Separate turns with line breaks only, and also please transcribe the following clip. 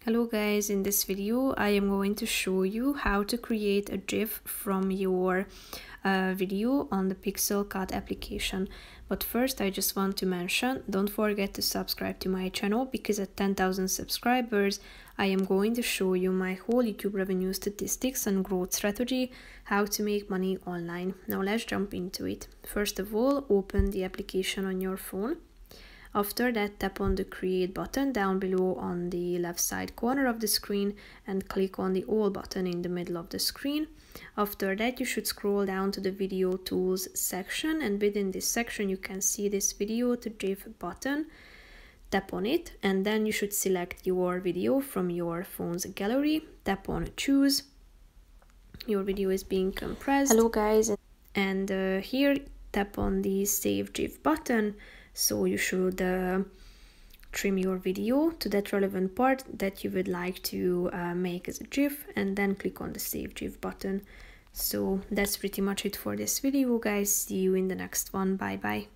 Hello guys, in this video I am going to show you how to create a GIF from your video on the Pixelcut application. But first I just want to mention, don't forget to subscribe to my channel, because at 10,000 subscribers I am going to show you my whole YouTube revenue statistics and growth strategy, how to make money online. Now let's jump into it. First of all, open the application on your phone. After that, tap on the Create button down below on the left side corner of the screen and click on the All button in the middle of the screen. After that, you should scroll down to the Video Tools section, and within this section you can see this Video to GIF button. Tap on it and then you should select your video from your phone's gallery. Tap on Choose. Your video is being compressed.
Hello guys.
And here tap on the Save GIF button. So you should trim your video to that relevant part that you would like to make as a GIF, and then click on the Save GIF button. So that's pretty much it for this video, guys. See you in the next one. Bye bye.